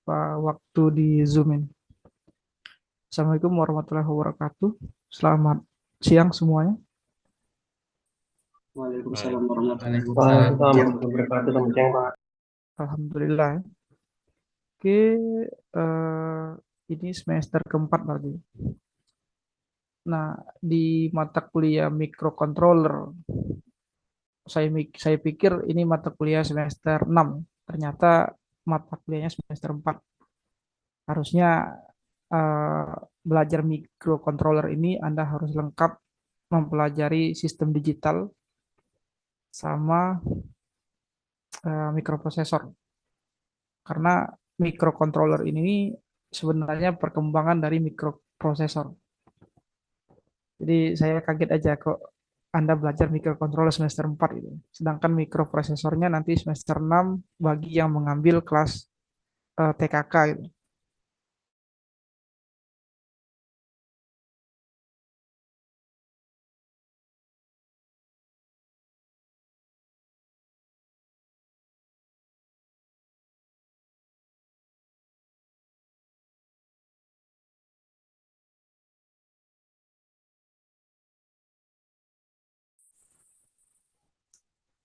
waktu di Zoom ini. Assalamualaikum warahmatullahi wabarakatuh. Selamat siang semuanya. Waalaikumsalam warahmatullahi Waalaikumsalam. wabarakatuh. Selamat siang, Pak. Alhamdulillah. Oke, ini semester keempat berarti. Nah, di mata kuliah microcontroller, saya pikir ini mata kuliah semester 6. Ternyata mata kuliahnya semester 4. Harusnya eh, belajar microcontroller ini Anda harus lengkap mempelajari sistem digital sama mikroprosesor. Karena microcontroller ini sebenarnya perkembangan dari mikroprosesor. Jadi saya kaget aja kok Anda belajar microcontroller semester 4 itu. Sedangkan mikroprosesornya nanti semester 6 bagi yang mengambil kelas TKK gitu.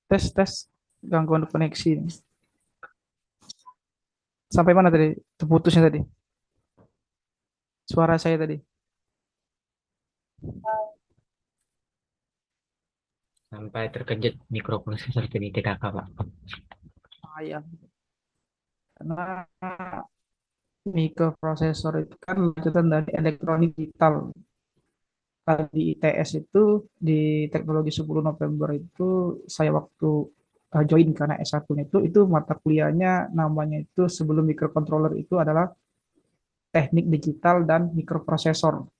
Tes gangguan koneksi. Sampai mana tadi? Terputusnya tadi. Suara saya tadi. Sampai terkejut mikroprosesor jadi TKK, Pak. Ah, ya. Karena mikroprosesor itu kan lanjutan dari elektronik digital. Di ITS itu di teknologi 10 November itu saya waktu join karena S1-nya itu mata kuliahnya namanya itu sebelum microcontroller itu adalah teknik digital dan mikroprosesor.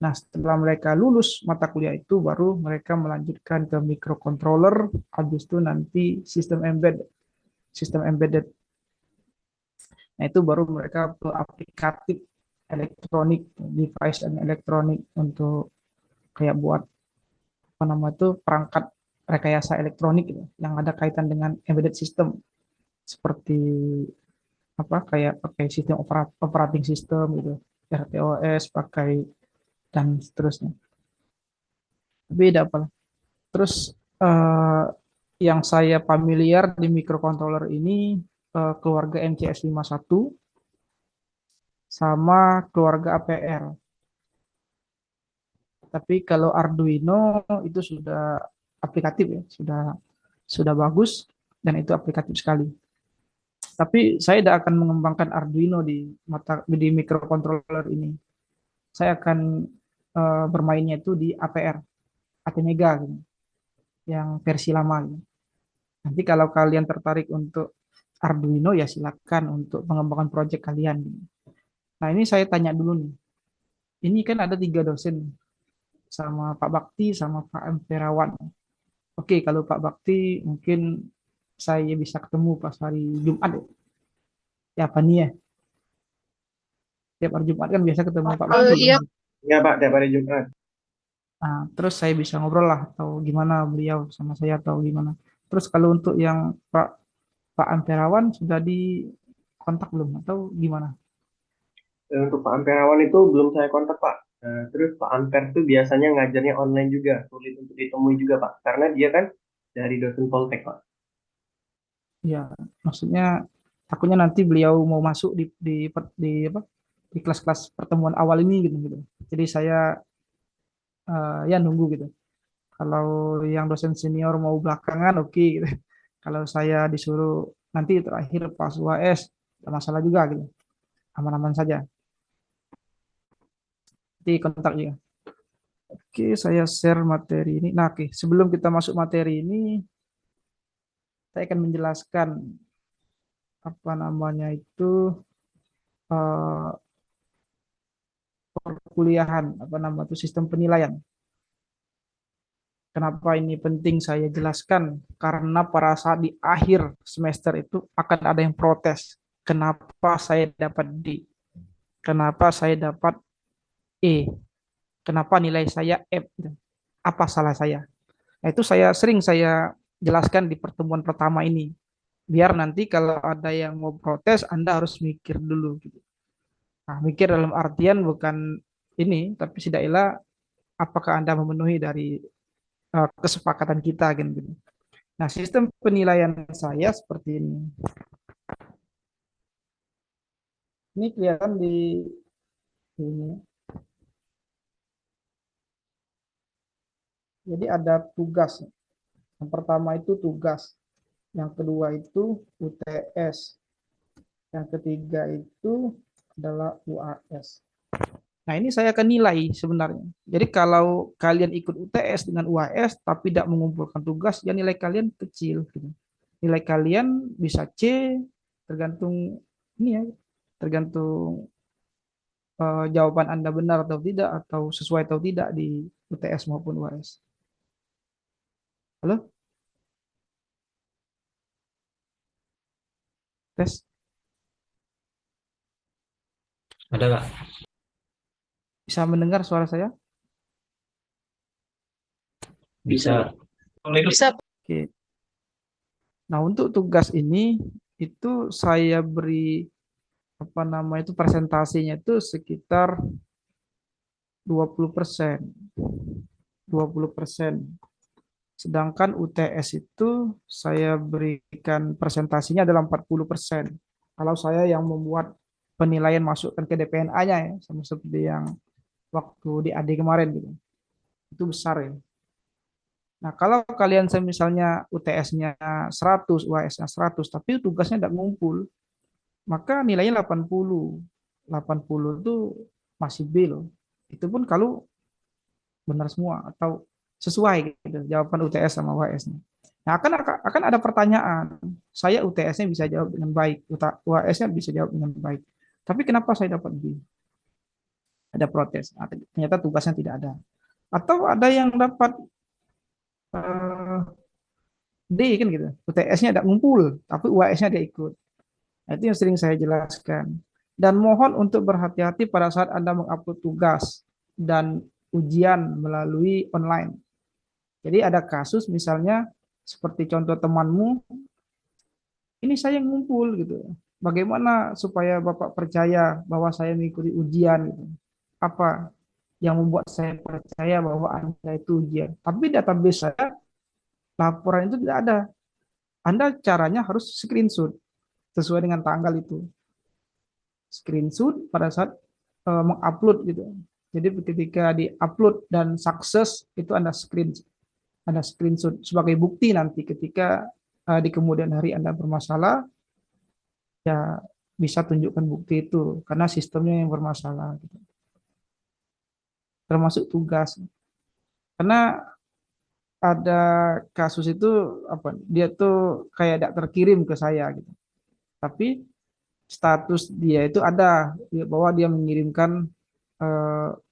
Nah, setelah mereka lulus mata kuliah itu baru mereka melanjutkan ke microcontroller, habis itu nanti sistem embedded. Nah, itu baru mereka ke aplikatif elektronik, device dan elektronik untuk kayak buat apa nama itu perangkat rekayasa elektronik gitu, yang ada kaitan dengan embedded system seperti apa kayak pakai sistem operating system gitu, RTOS pakai dan seterusnya. Beda apa? Terus eh, yang saya familiar di microcontroller ini keluarga MCS satu sama keluarga APR. Tapi kalau Arduino itu sudah aplikatif ya, sudah bagus dan itu aplikatif sekali. Tapi saya tidak akan mengembangkan Arduino di microcontroller ini. Saya akan bermainnya itu di APR, ATmega gitu, yang versi lama gitu. Nanti kalau kalian tertarik untuk Arduino ya silakan untuk pengembangan proyek kalian. Nah ini saya tanya dulu nih. Ini kan ada 3 dosen sama Pak Bakti sama Pak Emperawan. Oke, kalau Pak Bakti mungkin saya bisa ketemu pas hari Jumat ya. Ya apa nih ya? Tiap hari Jumat kan biasa ketemu Pak Bakti kan. Iya, Ya, Pak, tiap hari Jumat. Nah, terus saya bisa ngobrol lah atau gimana beliau sama saya atau gimana. Terus kalau untuk yang Pak Amperawan sudah di kontak belum atau gimana? Untuk Pak Amperawan itu belum saya kontak, Pak. Terus Pak Amper tuh biasanya ngajarnya online juga, sulit untuk ditemui juga, Pak. Karena dia kan dari dosen Poltek, Pak. Ya, maksudnya takutnya nanti beliau mau masuk di apa? Di kelas-kelas pertemuan awal ini gitu gitu. Jadi saya ya nunggu gitu. Kalau yang dosen senior mau belakangan oke gitu. Kalau saya disuruh nanti terakhir pas UAS, tidak masalah juga gitu. Aman-aman saja. Di kontak juga. Oke, saya share materi ini. Nah, oke, sebelum kita masuk materi ini, saya akan menjelaskan apa namanya itu eh, perkuliahan, apa nama itu sistem penilaian. Kenapa ini penting saya jelaskan? Karena pada saat di akhir semester itu akan ada yang protes. Kenapa saya dapat D? Kenapa saya dapat E? Kenapa nilai saya F? Apa salah saya? Nah, itu saya sering jelaskan di pertemuan pertama ini Biar nanti kalau ada yang mau protes, Anda harus mikir dulu gitu. Nah, mikir dalam artian bukan ini, tapi setidaknya apakah Anda memenuhi dari kesepakatan kita kan gitu. Nah, sistem penilaian saya seperti ini. Ini kelihatan di ini. Jadi ada tugas. Yang pertama itu tugas. Yang kedua itu UTS. Yang ketiga itu adalah UAS. Nah, ini saya akan nilai sebenarnya. Jadi kalau kalian ikut UTS dengan UAS tapi tidak mengumpulkan tugas, ya nilai kalian kecil gitu. Nilai kalian bisa C, tergantung ini ya, tergantung jawaban Anda benar atau tidak, atau sesuai atau tidak di UTS maupun UAS. Halo? Tes? Ada Kak? Bisa mendengar suara saya? Bisa. Bisa. Oke. Nah, untuk tugas ini itu saya beri apa nama itu presentasinya itu sekitar 20%. 20%. Sedangkan UTS itu saya berikan presentasinya dalam 40%. Kalau saya yang membuat penilaian masukkan ke DPNA-nya ya, sama seperti yang waktu di AD kemarin gitu. Itu besar ya. Nah, kalau kalian misalnya UTS-nya 100, UAS-nya 100, tapi tugasnya tidak ngumpul, maka nilainya 80. 80 itu masih B loh. Itu pun kalau benar semua atau sesuai gitu jawaban UTS sama UAS-nya. Nah, akan ada pertanyaan. Saya UTS-nya bisa jawab dengan baik, UAS-nya bisa jawab dengan baik. Tapi kenapa saya dapat B? Ada protes. Nah, ternyata tugasnya tidak ada. Atau ada yang dapat eh, D kan gitu. UTS-nya tidak ngumpul, tapi UAS-nya dia ikut. Nah, itu yang sering saya jelaskan. Dan mohon untuk berhati-hati pada saat Anda mengupload tugas dan ujian melalui online. Jadi ada kasus misalnya seperti contoh temanmu, ini saya ngumpul gitu. Bagaimana supaya Bapak percaya bahwa saya mengikuti ujian gitu? Apa yang membuat saya percaya bahwa Anda itu ujian? Tapi database saya laporan itu tidak ada. Anda caranya harus screenshot sesuai dengan tanggal itu. Screenshot pada saat mengupload gitu. Jadi ketika di-upload dan sukses itu Anda screenshot sebagai bukti nanti ketika di kemudian hari Anda bermasalah, ya bisa tunjukkan bukti itu karena sistemnya yang bermasalah gitu. Termasuk tugas. Karena ada kasus itu apa dia tuh kayak tidak terkirim ke saya gitu. Tapi status dia itu ada bahwa dia mengirimkan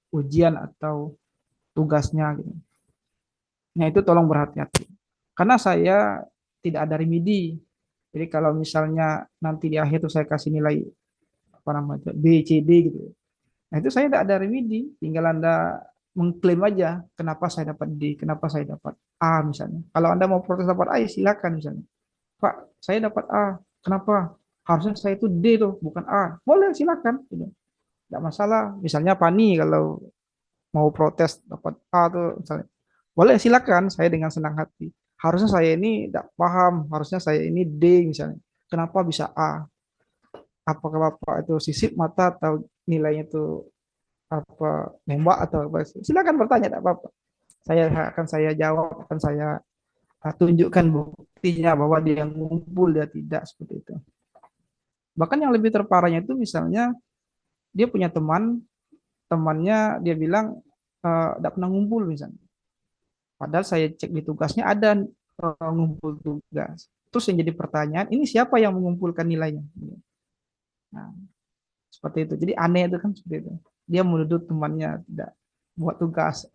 ujian atau tugasnya gitu. Nah, itu tolong berhati-hati. Karena saya tidak ada remedi. Jadi kalau misalnya nanti di akhir itu saya kasih nilai apa namanya B, C, D gitu. Nah, itu saya tidak ada remedi. Tinggal Anda mengklaim aja kenapa saya dapat D, kenapa saya dapat A misalnya. Kalau Anda mau protes dapat A, ya silakan misalnya. Pak, saya dapat A. Kenapa? Harusnya saya itu D tuh, bukan A. Boleh silakan. Gitu. Tidak masalah. Misalnya Pani kalau mau protes dapat A tuh misalnya. Boleh silakan, saya dengan senang hati. Harusnya saya ini tidak paham, harusnya saya ini D misalnya. Kenapa bisa A? Apakah Bapak itu sisip mata atau nilainya itu apa nembak atau apa? Silakan bertanya, tidak apa-apa. Saya jawab, akan saya tunjukkan buktinya bahwa dia ngumpul, dia tidak seperti itu. Bahkan yang lebih terparahnya itu misalnya dia punya temannya dia bilang tidak pernah ngumpul misalnya. Padahal saya cek di tugasnya ada ngumpul tugas. Terus yang jadi pertanyaan, ini siapa yang mengumpulkan nilainya? Nah, seperti itu. Jadi aneh itu kan seperti itu. Dia menuduh temannya tidak buat tugas,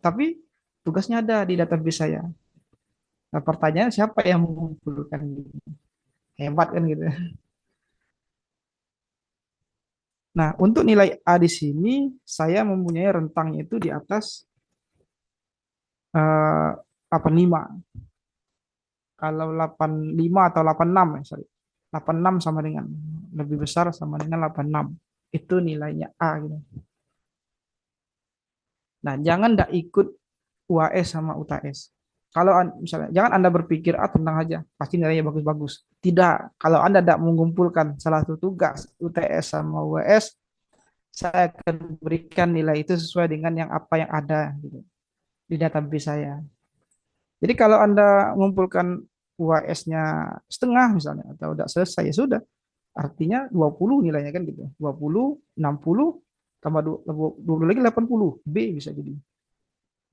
tapi tugasnya ada di database saya. Nah, pertanyaan siapa yang mengumpulkan? Hebat kan gitu. Nah, untuk nilai A di sini saya mempunyai rentangnya itu di atas 85. Kalau 85 atau 86 ya, sorry. 86 sama dengan lebih besar sama dengan 86. Itu nilainya A gitu. Nah, jangan ndak ikut UAS sama UTS. Kalau misalnya, jangan Anda berpikir, tenang aja, pasti nilainya bagus-bagus. Tidak, kalau Anda tidak mengumpulkan salah satu tugas UTS sama UAS, saya akan berikan nilai itu sesuai dengan yang apa yang ada gitu, di database saya. Jadi kalau Anda mengumpulkan UAS-nya setengah misalnya, atau tidak selesai, ya sudah. Artinya 20 nilainya kan gitu. 20, 60, tambah 20 lagi 80. B bisa jadi.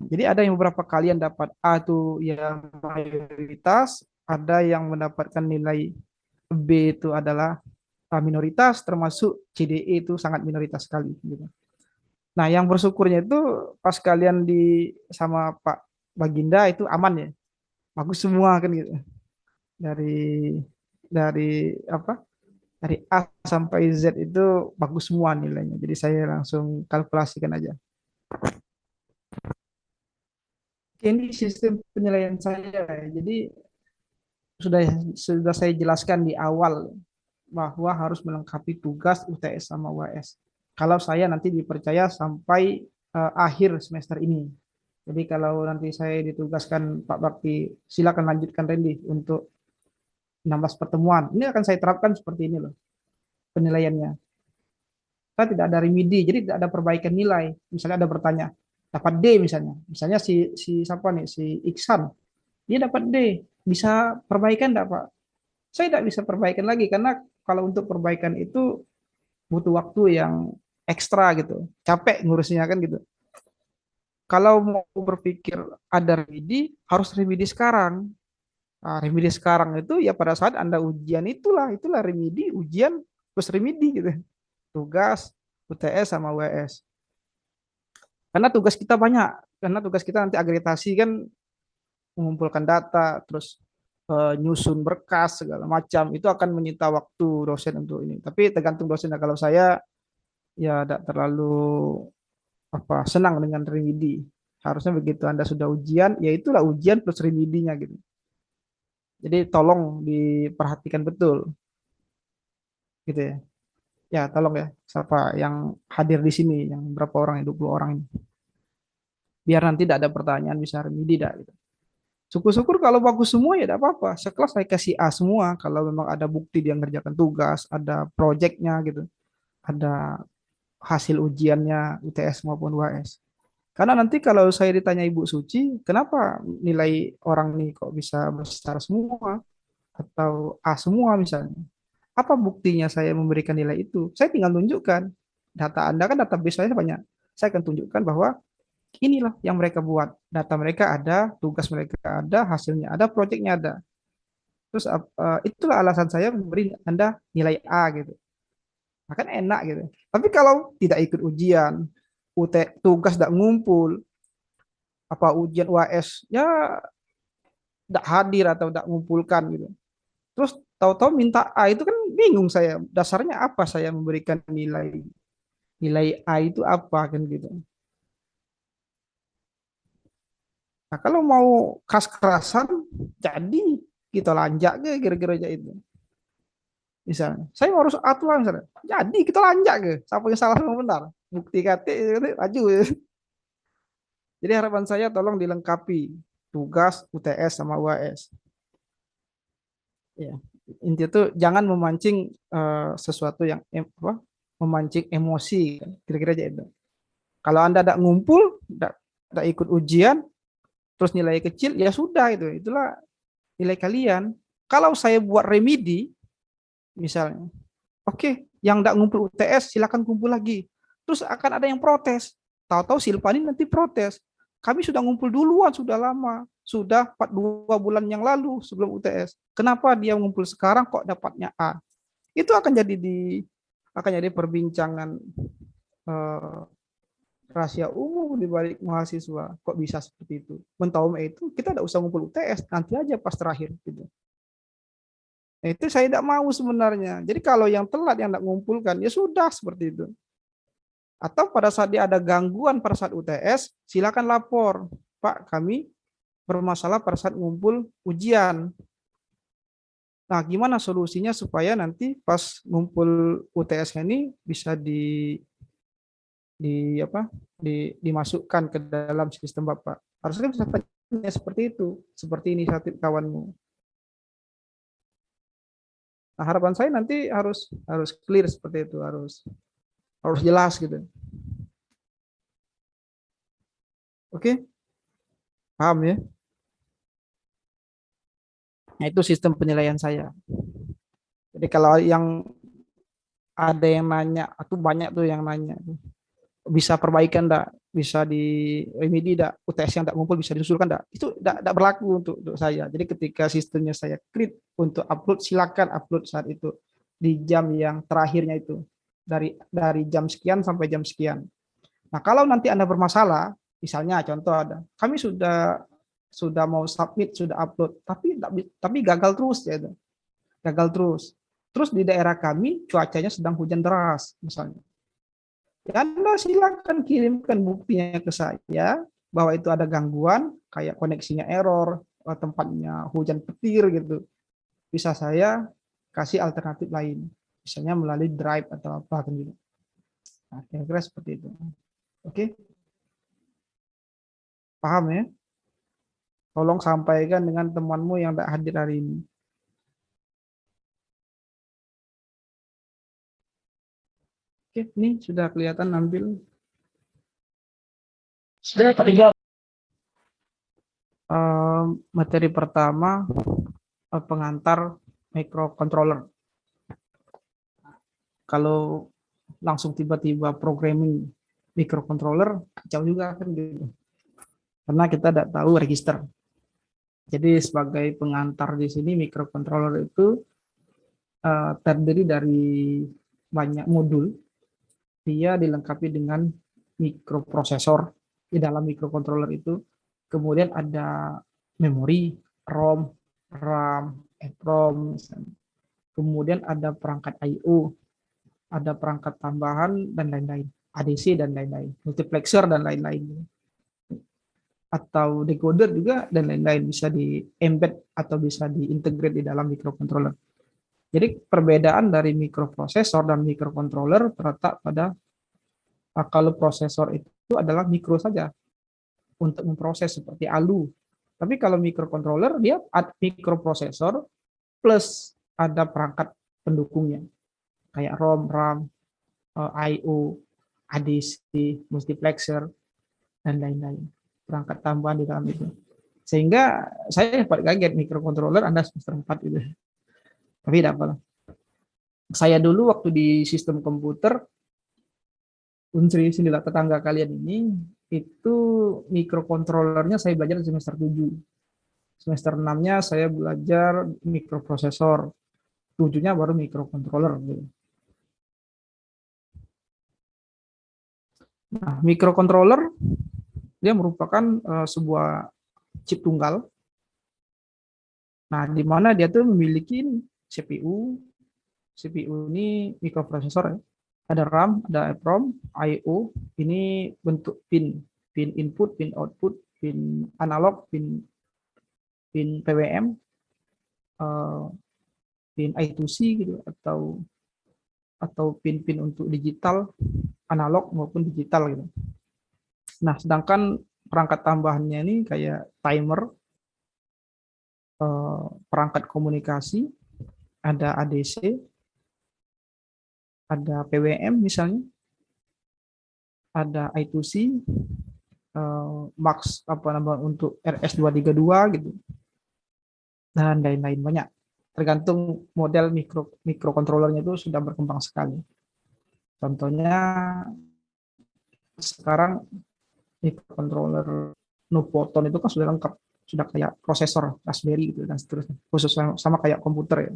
Jadi ada yang beberapa kalian dapat A itu yang mayoritas, ada yang mendapatkan nilai B itu adalah minoritas, termasuk CDE itu sangat minoritas sekali gitu. Nah, yang bersyukurnya itu pas kalian di sama Pak Baginda itu aman ya. Bagus semua kan gitu. Dari dari apa? Dari A sampai Z itu bagus semua nilainya. Jadi saya langsung kalkulasikan aja. Ini sistem penilaian saya. Jadi sudah sudah saya jelaskan di awal bahwa harus melengkapi tugas UTS sama UAS. Kalau saya nanti dipercaya sampai akhir semester ini. Jadi kalau nanti saya ditugaskan Pak Bakti, silakan lanjutkan Randy untuk 16 pertemuan. Ini akan saya terapkan seperti ini loh penilaiannya. Kita tidak ada remedi, jadi tidak ada perbaikan nilai. Misalnya ada bertanya, dapat D misalnya. Misalnya si siapa nih, si Iksan, dia dapat D. Bisa perbaikan enggak, Pak? Saya tidak bisa perbaikan lagi karena kalau untuk perbaikan itu butuh waktu yang ekstra gitu. Capek ngurusnya kan gitu. Kalau mau berpikir ada remedi, harus remedi sekarang. Nah, remedi sekarang itu ya pada saat Anda ujian itulah remedi, ujian plus remedi gitu. Tugas, UTS sama UAS. Karena tugas kita banyak, karena tugas kita nanti agregasi kan mengumpulkan data, terus nyusun berkas segala macam, itu akan menyita waktu dosen untuk ini. Tapi tergantung dosen. Kalau saya ya tidak terlalu senang dengan remedi. Harusnya begitu Anda sudah ujian, ya itulah ujian plus remedinya gitu. Jadi tolong diperhatikan betul, gitu ya. Ya tolong ya, siapa yang hadir di sini, yang berapa orang, 20 orang ini. Biar nanti tidak ada pertanyaan bisa remedi dah gitu. Syukur-syukur kalau bagus semua ya tidak apa-apa. Sekelas saya kasih A semua kalau memang ada bukti dia ngerjakan tugas, ada proyeknya gitu, ada hasil ujiannya UTS maupun UAS. Karena nanti kalau saya ditanya Ibu Suci, kenapa nilai orang nih kok bisa besar semua atau A semua misalnya? Apa buktinya saya memberikan nilai itu? Saya tinggal tunjukkan. Data Anda kan database saya banyak. Saya akan tunjukkan bahwa inilah yang mereka buat. Data mereka ada, tugas mereka ada, hasilnya ada, proyeknya ada. Terus itulah alasan saya memberi Anda nilai A gitu. Makan enak gitu. Tapi kalau tidak ikut ujian, tugas tidak ngumpul, apa ujian UAS ya tidak hadir atau tidak ngumpulkan gitu. Terus tahu-tahu minta A itu kan bingung saya. Dasarnya apa saya memberikan nilai nilai A itu apa kan gitu. Nah, kalau mau keras-kerasan jadi kita lanjak ke kira-kira aja itu. Misalnya, saya harus aturan misalnya. Jadi kita lanjak ke, siapa yang salah sama benar. Bukti KT maju. Jadi harapan saya tolong dilengkapi tugas UTS sama UAS. Ya, intinya tuh jangan memancing sesuatu yang memancing emosi, kira-kira aja itu. Kalau Anda tidak ngumpul, tidak ikut ujian, terus nilai kecil, ya sudah itulah nilai kalian. Kalau saya buat remedi, misalnya, oke, yang tidak ngumpul UTS silakan kumpul lagi. Terus akan ada yang protes. Tahu-tahu Silvani nanti protes. Kami sudah ngumpul duluan, sudah lama. Sudah 2 bulan yang lalu sebelum UTS. Kenapa dia ngumpul sekarang kok dapatnya A? Itu akan jadi perbincangan rahasia umum di balik mahasiswa. Kok bisa seperti itu? Mentau itu kita tidak usah ngumpul UTS, nanti aja pas terakhir gitu. Nah, itu saya tidak mau sebenarnya. Jadi kalau yang telat yang tidak mengumpulkan, ya sudah seperti itu. Atau pada saat dia ada gangguan pada saat UTS, silakan lapor. Pak, kami bermasalah pada saat ngumpul ujian. Nah, gimana solusinya supaya nanti pas ngumpul UTS ini bisa di apa dimasukkan ke dalam sistem Bapak. Harusnya bisa tanya seperti itu, seperti inisiatif kawanmu. Nah, harapan saya nanti harus clear seperti itu, harus jelas gitu. Oke, paham ya? Nah, itu sistem penilaian saya. Jadi kalau yang ada yang nanya, atau banyak tuh yang nanya, bisa perbaikan enggak? Bisa di remedi enggak? UTS yang enggak ngumpul bisa diusulkan enggak? Itu enggak berlaku untuk saya. Jadi ketika sistemnya saya klik untuk upload, silakan upload saat itu di jam yang terakhirnya itu. Dari jam sekian sampai jam sekian. Nah, kalau nanti Anda bermasalah, misalnya contoh ada, kami sudah mau submit, sudah upload, tapi gagal terus ya, gagal terus. Terus di daerah kami cuacanya sedang hujan deras misalnya. Ya, Anda silakan kirimkan buktinya ke saya bahwa itu ada gangguan, kayak koneksinya error, tempatnya hujan petir gitu. Bisa saya kasih alternatif lain, misalnya melalui Drive atau apa gitu. Nah, kira-kira seperti itu. Oke, paham ya? Tolong sampaikan dengan temanmu yang tidak hadir hari ini. Oke, ini sudah kelihatan nampil. Sudah ketiga. Materi pertama, pengantar microcontroller. Kalau langsung tiba-tiba programming microcontroller, jauh juga kan gitu. Karena kita tidak tahu register. Jadi sebagai pengantar di sini microcontroller itu terdiri dari banyak modul. Dia dilengkapi dengan mikroprosesor di dalam microcontroller itu. Kemudian ada memori, ROM, RAM, EPROM. Kemudian ada perangkat I/O, ada perangkat tambahan dan lain-lain, ADC dan lain-lain, multiplexer dan lain-lain, atau decoder juga dan lain-lain, bisa di embed atau bisa diintegrate di dalam microcontroller. Jadi perbedaan dari mikroprosesor dan microcontroller terletak pada kalau prosesor itu adalah mikro saja untuk memproses seperti ALU. Tapi kalau microcontroller dia mikroprosesor plus ada perangkat pendukungnya kayak ROM, RAM, I/O, ADC, multiplexer dan lain-lain. Perangkat tambahan di dalam itu. Sehingga saya sempat kaget mikrocontroller Anda semester 4 gitu. Tapi tidak apa. Saya dulu waktu di sistem komputer Unsri sinilah tetangga kalian ini itu mikrokontrolernya saya belajar di semester 7. Semester 6-nya saya belajar mikroprosesor. 7-nya baru mikrokontroler gitu. Nah, mikrokontroler dia merupakan sebuah chip tunggal. Nah, di mana dia tuh memiliki CPU. CPU ini mikroprosesor ya. Ada RAM, ada EPROM, I/O. Ini bentuk pin, pin input, pin output, pin analog, pin PWM, pin I2C gitu, atau pin-pin untuk digital, analog maupun digital gitu. Nah, sedangkan perangkat tambahannya ini kayak timer, perangkat komunikasi, ada ADC, ada PWM misalnya, ada I2C, Max apa nama untuk RS232 gitu, dan lain-lain banyak. Tergantung model mikrokontrolernya itu sudah berkembang sekali. Contohnya sekarang mikrocontroller Nuvoton itu kan sudah lengkap, sudah kayak prosesor Raspberry gitu dan seterusnya, khusus sama kayak komputer ya.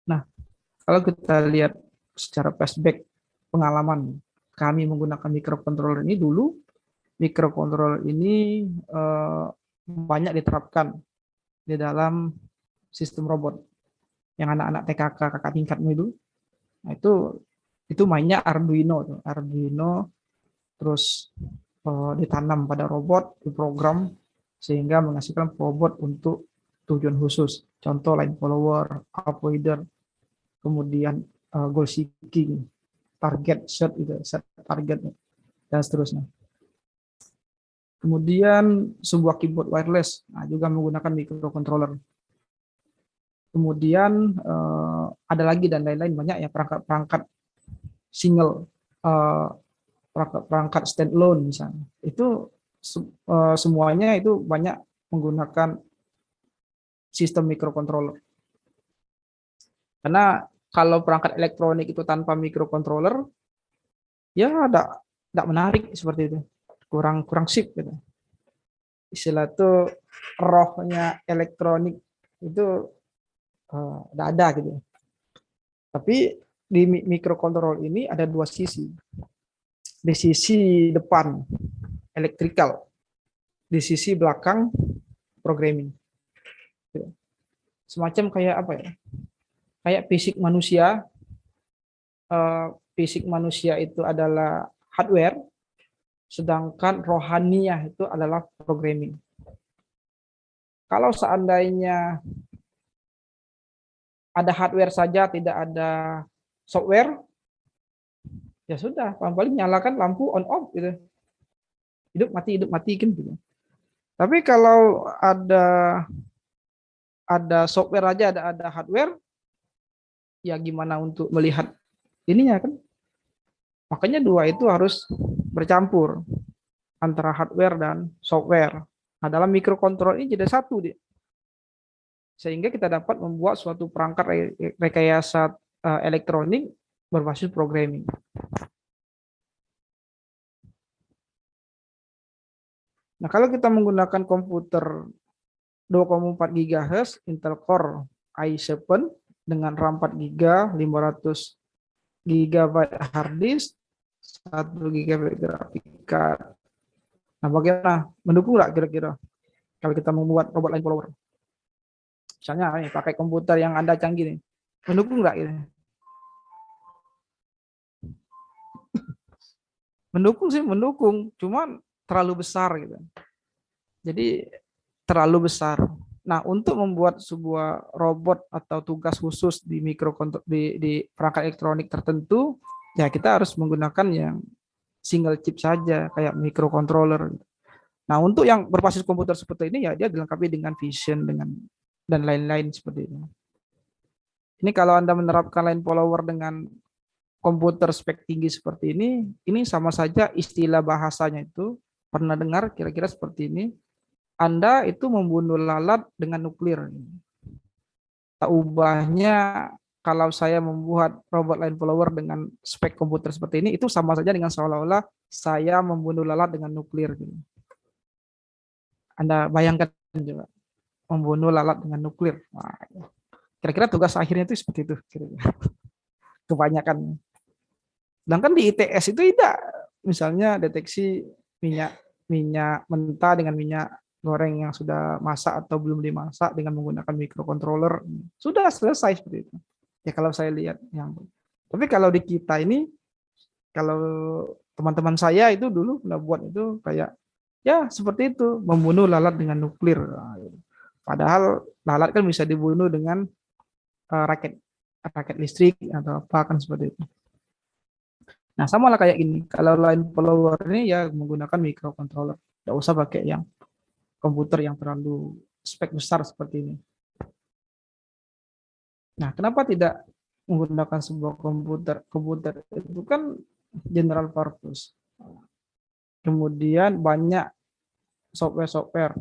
Nah, kalau kita lihat secara flashback pengalaman kami menggunakan microcontroller ini dulu, microcontroller ini banyak diterapkan di dalam sistem robot yang anak-anak TKK kakak tingkatmu itu. Nah, itu mainnya Arduino terus ditanam pada robot, diprogram sehingga menghasilkan robot untuk tujuan khusus. Contoh line follower, avoider, kemudian goal seeking, target set itu, set target dan seterusnya. Kemudian sebuah keyboard wireless, nah, juga menggunakan microcontroller. Kemudian ada lagi dan lain-lain banyak ya perangkat-perangkat single, perangkat standalone misalnya. Itu semuanya itu banyak menggunakan sistem microcontroller. Karena kalau perangkat elektronik itu tanpa microcontroller, ya tidak menarik seperti itu, kurang sip gitu. Istilah itu rohnya elektronik itu tidak ada gitu. Tapi di microcontroller ini ada dua sisi. Di sisi depan electrical, di sisi belakang programming. Semacam kayak apa ya? Kayak fisik manusia. Fisik manusia itu adalah hardware, sedangkan rohaniah itu adalah programming. Kalau seandainya ada hardware saja, tidak ada software, ya sudah, paling nyalakan lampu on off gitu. Hidup mati kan gitu. Tapi kalau ada software aja, ada hardware, ya gimana untuk melihat ininya kan? Makanya dua itu harus bercampur antara hardware dan software. Nah, dalam microcontroller ini jadi satu dia. Sehingga kita dapat membuat suatu perangkat rekayasa elektronik berbasis programming. Nah, kalau kita menggunakan komputer 2,4 GHz Intel Core i7 dengan RAM 4 GB, 500 GB hard disk, 1 GB grafik card. Nah, bagaimana? Mendukung nggak kira-kira kalau kita membuat robot line follower? Misalnya pakai komputer yang Anda canggih nih. Mendukung nggak gitu? Mendukung sih, mendukung. Cuman terlalu besar gitu. Jadi terlalu besar. Nah, untuk membuat sebuah robot atau tugas khusus di di perangkat elektronik tertentu, ya kita harus menggunakan yang single chip saja, kayak microcontroller. Nah, untuk yang berbasis komputer seperti ini, ya dia dilengkapi dengan vision dan lain-lain seperti itu. Ini kalau Anda menerapkan line follower dengan komputer spek tinggi seperti ini sama saja istilah bahasanya itu pernah dengar kira-kira seperti ini. Anda itu membunuh lalat dengan nuklir. Tak ubahnya kalau saya membuat robot line follower dengan spek komputer seperti ini, itu sama saja dengan seolah-olah saya membunuh lalat dengan nuklir. Anda bayangkan juga, membunuh lalat dengan nuklir. Nah, kira-kira tugas akhirnya itu seperti itu. Kebanyakan. Sedangkan di ITS itu tidak, misalnya deteksi minyak mentah dengan minyak goreng yang sudah masak atau belum dimasak dengan menggunakan microcontroller, sudah selesai seperti itu. Ya kalau saya lihat yang. Tapi kalau di kita ini, kalau teman-teman saya itu dulu pernah buat itu kayak ya seperti itu, membunuh lalat dengan nuklir. Padahal lalat kan bisa dibunuh dengan raket listrik atau apa kan seperti itu. Nah, sama lah kayak gini. Kalau line follower ini ya menggunakan microcontroller. Tidak usah pakai yang komputer yang terlalu spek besar seperti ini. Nah, kenapa tidak menggunakan sebuah komputer? Komputer itu kan general purpose. Kemudian banyak software-software.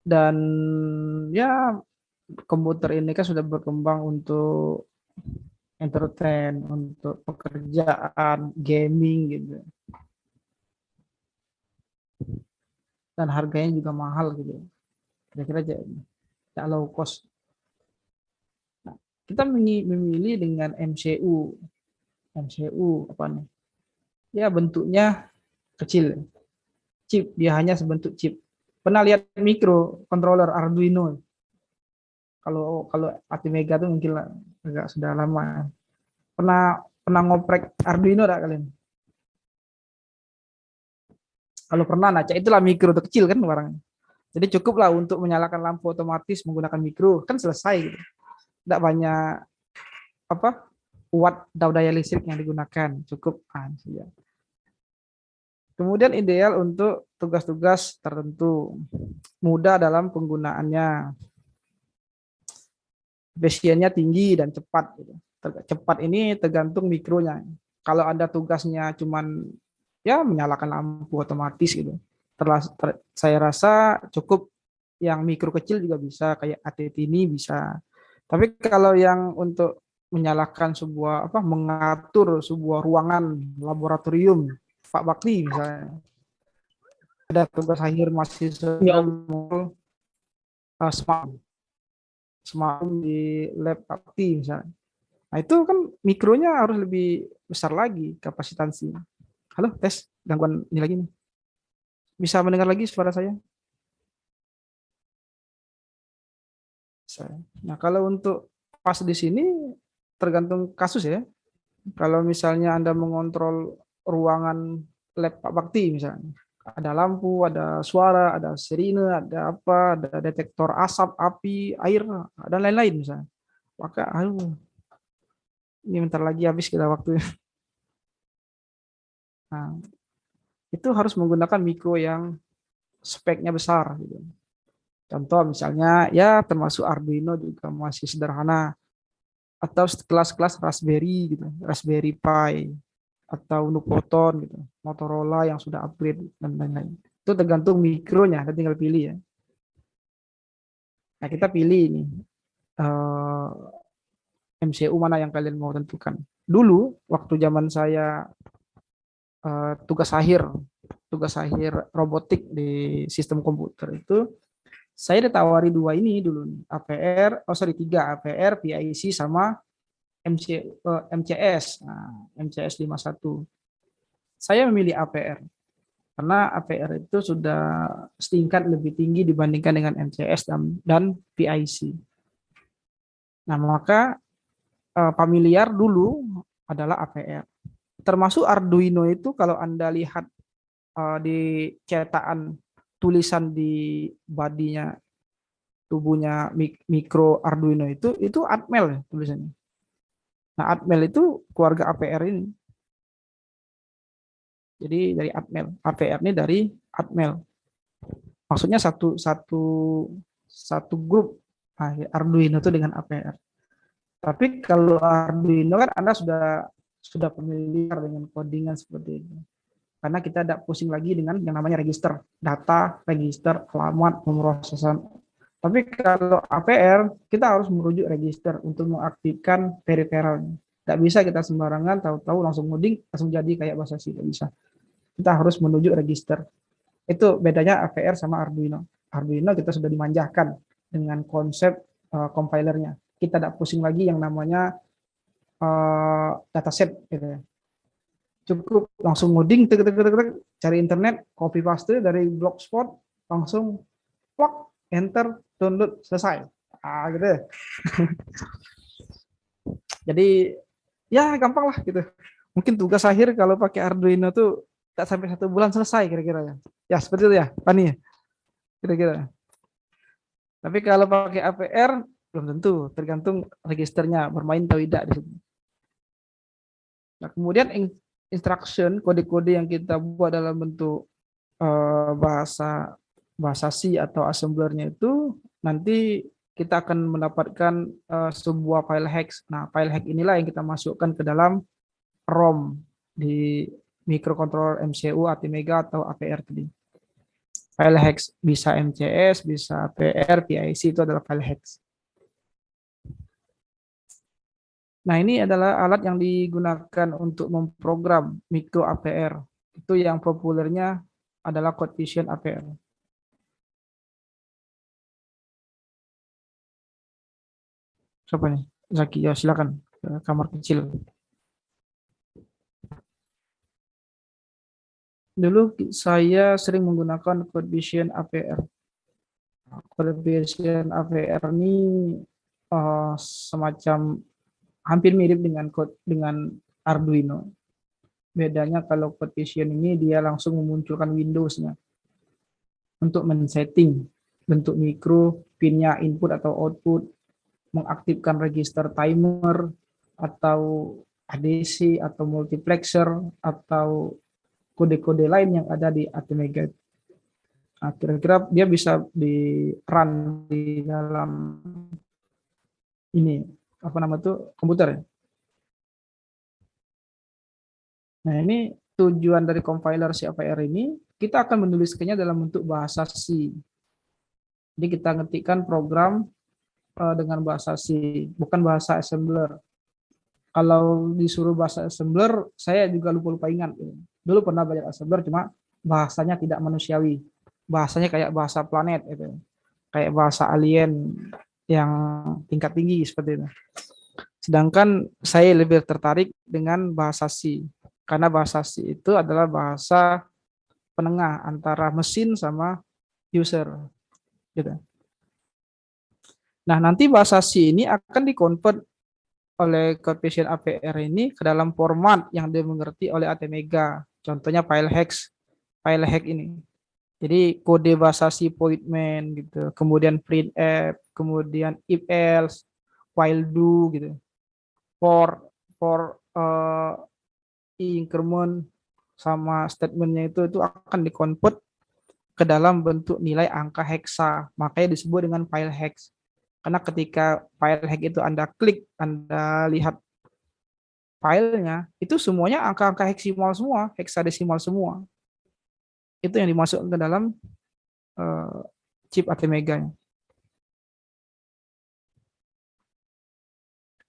Dan ya komputer ini kan sudah berkembang untuk entertain, untuk pekerjaan, gaming gitu. Dan harganya juga mahal gitu. Kira-kira aja low cost. Nah, kita memilih dengan MCU. MCU apa nih? Ya bentuknya kecil. Chip, dia hanya sebentuk chip. Pernah lihat microcontroller Arduino? Kalau Atimega tuh mungkin agak sudah lama. Pernah ngoprek Arduino enggak kalian? Kalau pernah, nah itulah mikro itu kecil kan barangnya. Jadi cukuplah untuk menyalakan lampu otomatis menggunakan mikro, kan selesai gitu. Tidak banyak apa watt atau daya listrik yang digunakan, cukup saja. Kemudian ideal untuk tugas-tugas tertentu, mudah dalam penggunaannya, efisiennya tinggi dan cepat. Gitu. Cepat ini tergantung mikronya. Kalau Anda tugasnya cuman ya menyalakan lampu otomatis gitu, saya rasa cukup. Yang mikro kecil juga bisa, kayak ATT ini bisa. Tapi kalau yang untuk menyalakan sebuah mengatur sebuah ruangan laboratorium Pak Bakti misalnya, ada tugas akhir mahasiswa Ya, smart smart di lab Pak Bakti misalnya. Nah itu kan mikronya harus lebih besar lagi kapasitasnya. Halo, tes gangguan ini lagi nih. Bisa mendengar lagi suara saya? Nah, kalau untuk pas di sini tergantung kasus ya. Kalau misalnya Anda mengontrol ruangan lab Pak Bakti misalnya, ada lampu, ada suara, ada sirine, ada apa, ada detektor asap, api, air, dan lain-lain misalnya. Maka, aduh, ini bentar lagi habis kita waktu. Nah, itu harus menggunakan mikro yang speknya besar. Gitu. Contoh misalnya, ya termasuk Arduino juga masih sederhana. Atau kelas-kelas Raspberry gitu, Raspberry Pi atau Nuvoton gitu, Motorola yang sudah upgrade dan lain-lain. Itu tergantung mikronya, kita tinggal pilih ya. Nah kita pilih ini MCU mana yang kalian mau tentukan. Dulu waktu zaman saya tugas akhir robotik di sistem komputer itu saya ditawari dua ini dulu, tiga APR, PIC sama MCS, MCS 51. Saya memilih APR karena APR itu sudah setingkat lebih tinggi dibandingkan dengan MCS dan PIC. Nah, maka familiar dulu adalah APR. Termasuk Arduino itu kalau Anda lihat di cetakan tulisan di badinya tubuhnya mikro Arduino itu Atmel ya tulisannya. Nah, Atmel itu keluarga APR ini. Jadi dari Atmel. APR ini dari Atmel. Maksudnya satu grup Arduino itu dengan APR. Tapi kalau Arduino kan Anda sudah familiar dengan codingan seperti itu. Karena kita tidak pusing lagi dengan yang namanya register, data, register, alamat, pemrosesan. Tapi kalau APR, kita harus merujuk register untuk mengaktifkan peripheralnya. Tidak bisa kita sembarangan, tahu-tahu langsung ngoding, langsung jadi kayak bahasa C, tidak bisa. Kita harus menuju register. Itu bedanya APR sama Arduino. Arduino kita sudah dimanjakan dengan konsep compilernya. Kita tidak pusing lagi yang namanya dataset gitu ya. Cukup langsung ngoding, cari internet, copy paste dari blogspot, langsung plug, enter, download, selesai. Gitu ya. Jadi ya gampang lah gitu. Mungkin tugas akhir kalau pakai Arduino tuh tak sampai 1 bulan selesai kira-kira ya. Ya seperti itu ya, Pani ya. Kira-kira. Tapi kalau pakai APR belum tentu, tergantung registernya bermain atau tidak di situ. Nah, kemudian instruction kode-kode yang kita buat dalam bentuk bahasa C atau assemblernya itu nanti kita akan mendapatkan sebuah file hex. Nah, file hex inilah yang kita masukkan ke dalam ROM di microcontroller MCU, ATmega atau APR tadi. File hex bisa MCS, bisa APR, PIC itu adalah file hex. Nah, ini adalah alat yang digunakan untuk memprogram micro APR. Itu yang populernya adalah CodeVision APR. Siapa nih? Zaki, ya silakan ke kamar kecil. Dulu saya sering menggunakan CodeVision APR. CodeVision APR ini semacam hampir mirip dengan Arduino. Bedanya kalau Code Vision ini dia langsung memunculkan Windows-nya untuk men-setting bentuk mikro, pinnya input atau output, mengaktifkan register timer atau ADC atau multiplexer atau kode-kode lain yang ada di Atmega. Nah, kira-kira dia bisa di run di dalam ini apa nama itu komputer ya. Nah, ini tujuan dari compiler CFR ini, kita akan menuliskannya dalam bentuk bahasa C. Jadi kita ngetikkan program dengan bahasa C, bukan bahasa assembler. Kalau disuruh bahasa assembler, saya juga lupa-lupa ingat. Dulu pernah belajar assembler, cuma bahasanya tidak manusiawi. Bahasanya kayak bahasa planet, gitu. Kayak bahasa alien yang tingkat tinggi seperti itu. Sedangkan saya lebih tertarik dengan bahasa C, karena bahasa C itu adalah bahasa penengah antara mesin sama user, gitu. Nah, nanti bahasa C ini akan dikonvert oleh Code Vision APR ini ke dalam format yang dimengerti oleh Atmega. Contohnya file hack ini. Jadi kode bahasa C pointman gitu, kemudian printf, kemudian if else, while do gitu, for increment sama statementnya itu akan dikonvert ke dalam bentuk nilai angka heksa, makanya disebut dengan file hex. Karena ketika file hack itu Anda klik, Anda lihat filenya, itu semuanya angka-angka heksimal semua, heksadesimal semua. Itu yang dimasukkan ke dalam chip Atmega.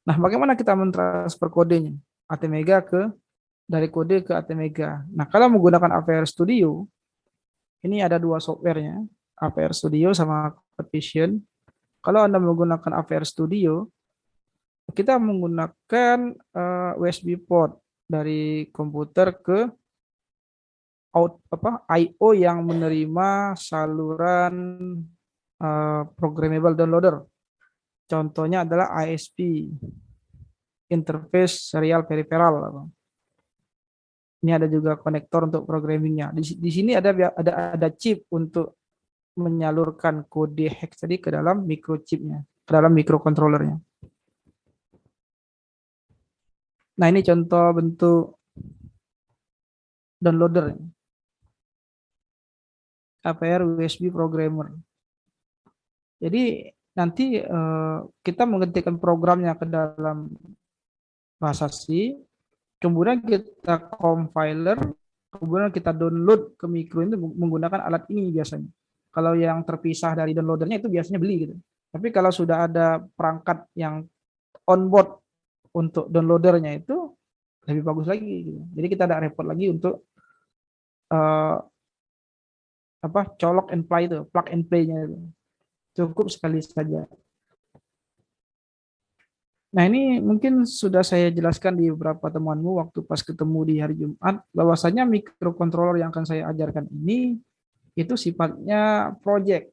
Nah, bagaimana kita mentransfer kodenya? Atmega dari kode ke Atmega. Nah, kalau menggunakan APR Studio, ini ada dua softwarenya, APR Studio sama Code Vision. Kalau Anda menggunakan APR Studio, kita menggunakan USB port dari komputer ke I/O yang menerima saluran programmable downloader. Contohnya adalah ISP, interface serial peripheral. Ini ada juga konektor untuk programmingnya. Di sini ada chip untuk menyalurkan kode hex tadi ke dalam microchipnya, ke dalam microcontrollernya. Nah, ini contoh bentuk downloader APR USB programmer. Jadi nanti kita mengetikkan programnya ke dalam bahasa C, kemudian kita compiler, kemudian kita download ke micro itu menggunakan alat ini biasanya. Kalau yang terpisah dari downloadernya itu biasanya beli gitu. Tapi kalau sudah ada perangkat yang onboard untuk downloadernya itu lebih bagus lagi gitu. Jadi kita tidak repot lagi untuk colok and play itu, plug and play-nya itu. Cukup sekali saja. Nah, ini mungkin sudah saya jelaskan di beberapa temanmu waktu pas ketemu di hari Jumat, bahwasanya microcontroller yang akan saya ajarkan ini itu sifatnya project.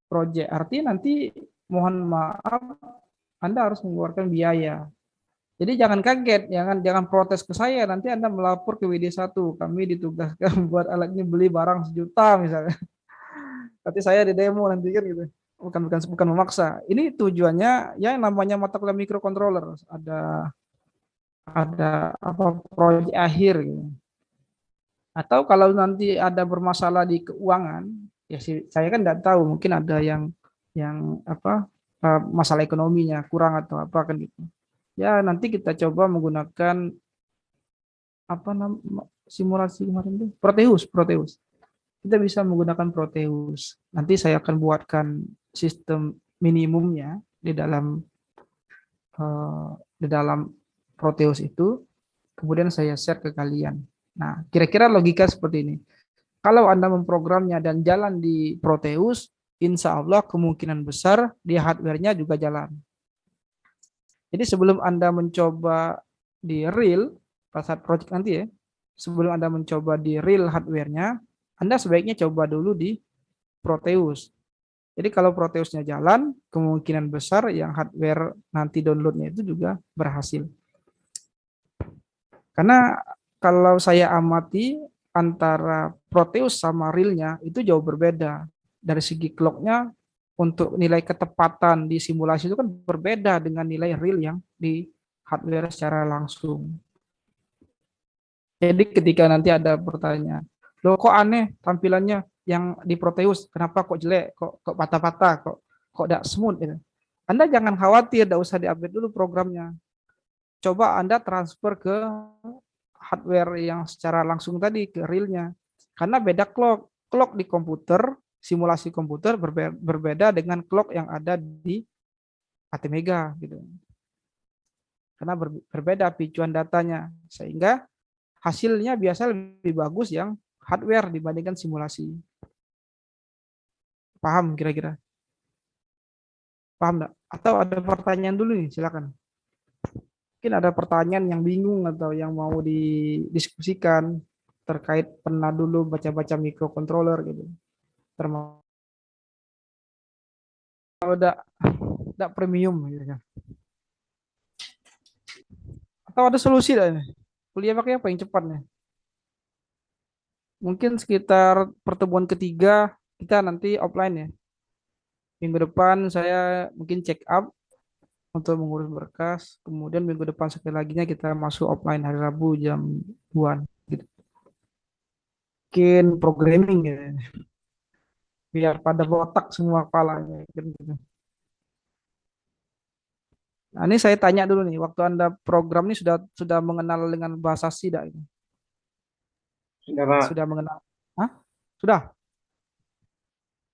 Project artinya nanti mohon maaf Anda harus mengeluarkan biaya. Jadi jangan kaget, jangan protes ke saya, nanti Anda melapor ke WD1, kami ditugaskan buat alat ini beli barang 1 juta misalnya. Nanti saya di demo nanti kan gitu. Bukan memaksa. Ini tujuannya ya namanya mata kuliah microcontroller. Ada proyek akhir gitu. Atau kalau nanti ada bermasalah di keuangan, ya saya kan tidak tahu, mungkin ada yang masalah ekonominya kurang atau apa kan gitu. Ya nanti kita coba menggunakan simulasi kemarin itu Proteus. Kita bisa menggunakan Proteus. Nanti saya akan buatkan sistem minimumnya di dalam Proteus itu, kemudian saya share ke kalian. Nah, kira-kira logika seperti ini. Kalau Anda memprogramnya dan jalan di Proteus, insya Allah kemungkinan besar di hardware-nya juga jalan. Jadi sebelum Anda mencoba di real, pas saat project nanti ya, sebelum Anda mencoba di real hardware-nya, Anda sebaiknya coba dulu di Proteus. Jadi kalau Proteusnya jalan, kemungkinan besar yang hardware nanti downloadnya itu juga berhasil. Karena kalau saya amati antara Proteus sama realnya itu jauh berbeda. Dari segi clocknya untuk nilai ketepatan di simulasi itu kan berbeda dengan nilai real yang di hardware secara langsung. Jadi ketika nanti ada pertanyaan, loh kok aneh tampilannya yang di Proteus, kenapa kok jelek, kok patah-patah, kok tidak smooth gitu. Anda jangan khawatir, tidak usah diupdate dulu programnya. Coba Anda transfer ke hardware yang secara langsung tadi ke realnya. Karena beda clock. Clock di komputer, simulasi komputer berbeda dengan clock yang ada di ATmega gitu. Karena berbeda picuan datanya. Sehingga hasilnya biasa lebih bagus yang hardware dibandingkan simulasi. Paham kira-kira? Paham enggak? Atau ada pertanyaan dulu nih, silakan. Mungkin ada pertanyaan yang bingung atau yang mau didiskusikan terkait pernah dulu baca-baca microcontroller gitu. Termasuk udah premium gitu kan. Atau ada solusi dah ini. Kuliah pakai apa yang cepat nih? Mungkin sekitar pertemuan ketiga kita nanti offline ya. Minggu depan saya mungkin check up untuk mengurus berkas. Kemudian minggu depan sekali laginya kita masuk offline hari Rabu jam 2 gitu. Mungkin programming ya. Biar pada botak semua kepalanya gitu. Nah, ini saya tanya dulu nih, waktu Anda program ini sudah mengenal dengan bahasa C tidak ini? Sudah Pak, Sudah mengenal? Hah? Sudah?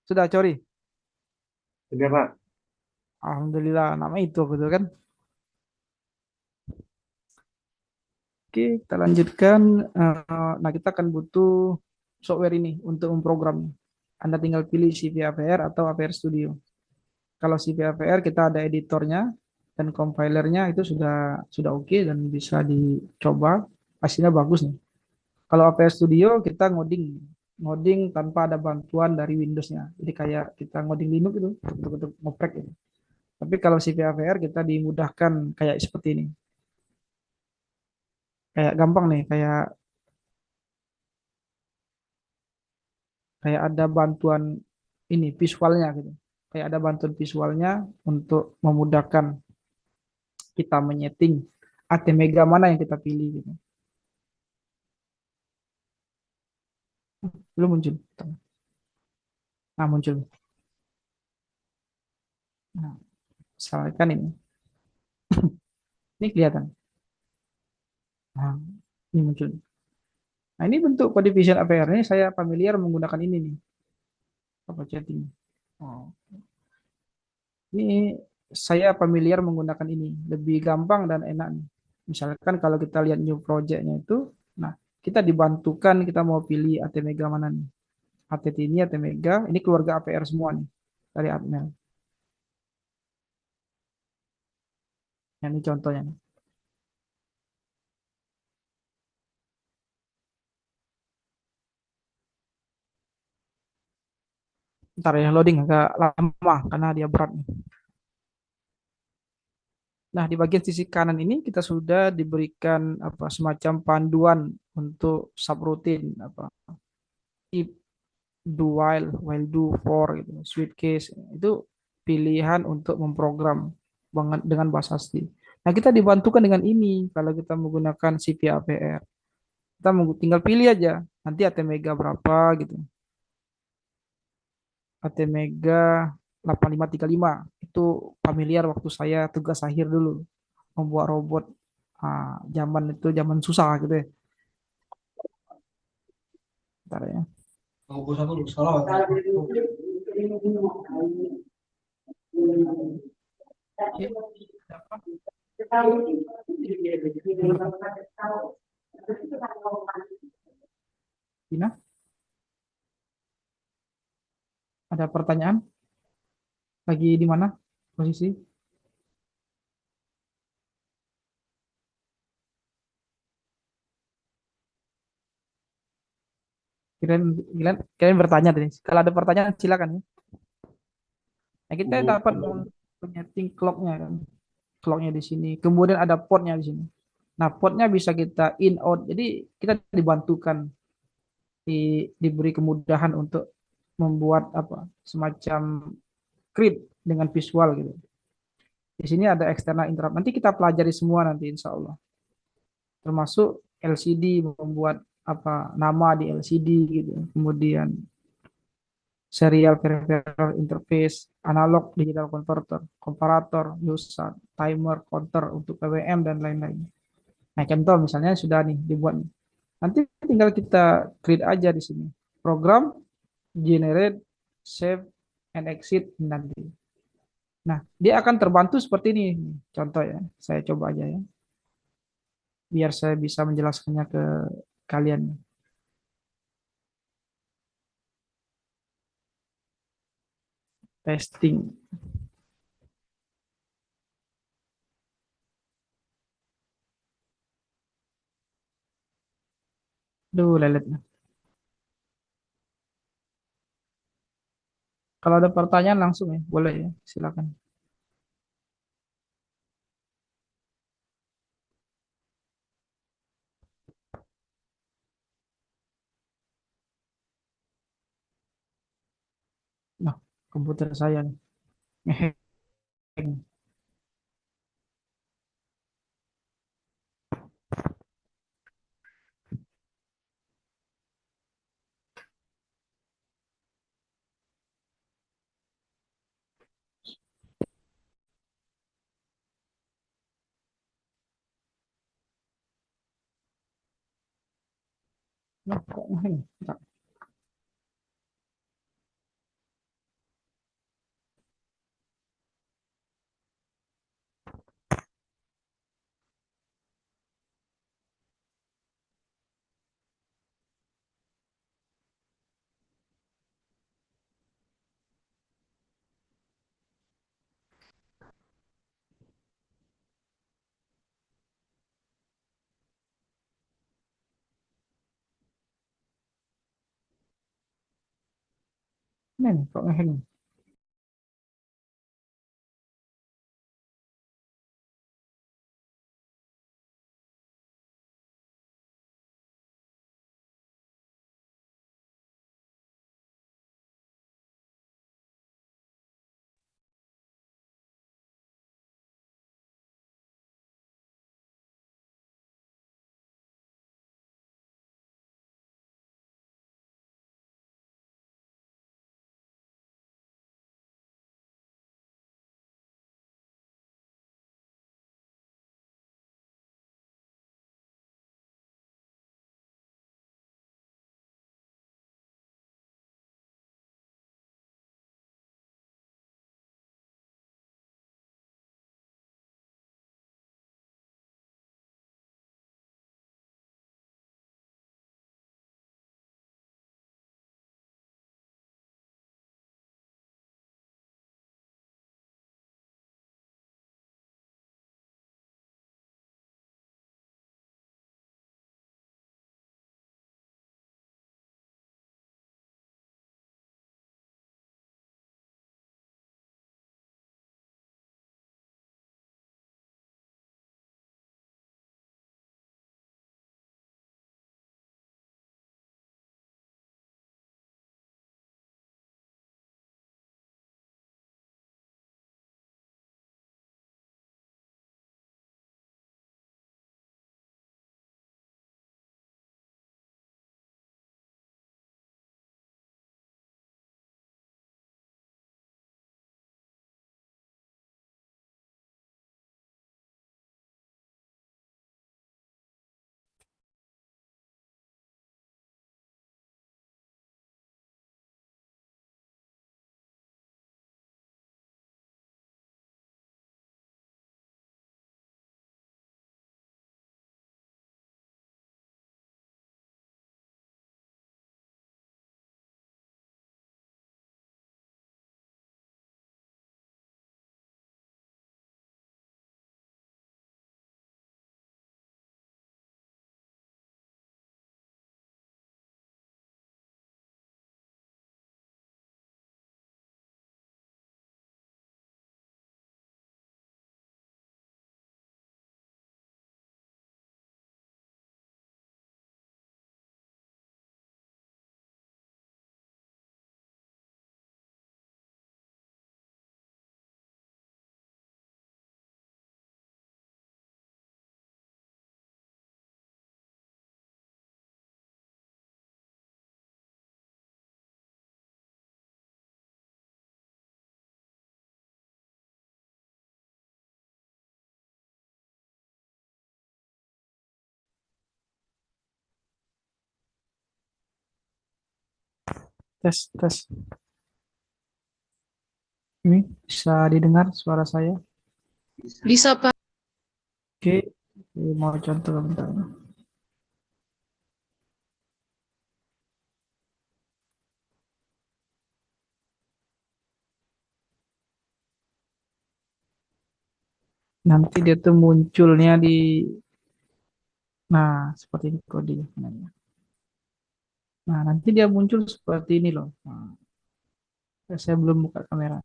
Sudah, Cori? sudah Pak. Alhamdulillah, nama itu betul kan? Oke, kita lanjutkan. Nah, kita akan butuh software ini untuk memprogram. Anda tinggal pilih CVAPR atau APR Studio. Kalau CVAPR kita ada editornya dan compilernya itu sudah oke dan bisa dicoba. Hasilnya bagus nih. Kalau APR Studio kita ngoding tanpa ada bantuan dari Windows-nya. Jadi kayak kita ngoding Linux itu untuk ngoprek itu. Tapi kalau CVAPR kita dimudahkan kayak seperti ini. Kayak gampang nih, kayak kayak ada bantuan ini visualnya gitu. Kayak ada bantuan visualnya untuk memudahkan kita menyeting ATmega mana yang kita pilih gitu. Belum muncul. Nah, muncul. Nah, misalkan ini. Ini kelihatan. Nah, ini muncul. Nah, ini bentuk kode Vision APR ini saya familiar menggunakan ini nih. Apa chatting. Oh. Ini saya familiar menggunakan ini. Lebih gampang dan enak nih. Misalkan kalau kita lihat new project-nya itu, nah kita dibantukan kita mau pilih ATmega mana nih. ATT ini ATmega, ini keluarga APR semua nih dari Atmel. Nah, ini contohnya nih. Ntar ya loading agak lama karena dia berat nih. Nah, di bagian sisi kanan ini kita sudah diberikan apa semacam panduan untuk subroutine apa if, do while do, for gitu, switch case itu pilihan untuk memprogram dengan bahasa C. Nah, kita dibantukan dengan ini kalau kita menggunakan CPAPR. Kita tinggal pilih aja nanti ATmega berapa gitu. ATmega 8535 itu familiar waktu saya tugas akhir dulu membuat robot zaman itu zaman susah gitu ya. Bentar ya. Oke. Gina, ada pertanyaan? Lagi di mana posisi? Kirain, kirain bertanya tadi. Kalau ada pertanyaan silakan ya. Nah, kita Ini dapat menyeting clocknya kan. Clocknya di sini. Kemudian ada portnya di sini. Nah, potnya bisa kita in out. Jadi kita dibantukan, diberi kemudahan untuk membuat apa semacam grid dengan visual gitu. Di sini ada external interrupt. Nanti kita pelajari semua nanti insya Allah. Termasuk LCD, membuat apa nama di LCD gitu. Kemudian serial peripheral interface, analog digital converter, komparator, USART, timer, counter untuk PWM dan lain-lain. Nah, contoh misalnya sudah nih dibuat. Nanti tinggal kita create aja di sini. Program, generate, save, and exit nanti. Nah, dia akan terbantu seperti ini. Contoh ya, saya coba aja ya, biar saya bisa menjelaskannya ke kalian. Testing. Duh, lelet. Kalau ada pertanyaan langsung ya, boleh ya, silakan. Nah, komputer saya nih. Ngeheng. Nah, kok ngeheng? Nih, kok ngeheng? Tes, tes. Ini bisa didengar suara saya? Bisa. Bisa, Pak. Oke, mau contoh bentar. Nanti dia tuh munculnya di, nah seperti ini kodenya. Nah, nanti dia muncul seperti ini loh. Nah, saya belum buka kamera.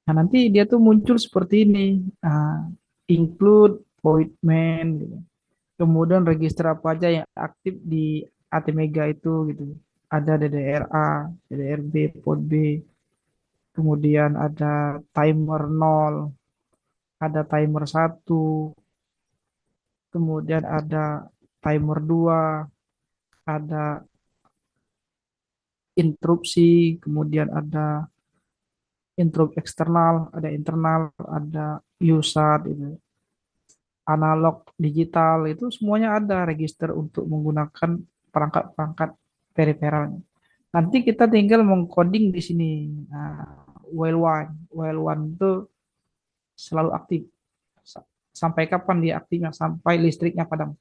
Nah, nanti dia tuh muncul seperti ini. Nah, include appointment gitu. Kemudian register apa aja yang aktif di ATMega itu gitu. Ada DDRA, DDRB, POD B, kemudian ada timer 0, ada timer 1, kemudian ada timer 2, ada interupsi, kemudian ada interrupt eksternal, ada internal, ada USAT, itu analog, digital, itu semuanya ada register untuk menggunakan perangkat-perangkat periferalnya. Nanti kita tinggal mengcoding di sini. Nah, while one itu selalu aktif. Sampai kapan dia aktifnya? Sampai listriknya padam,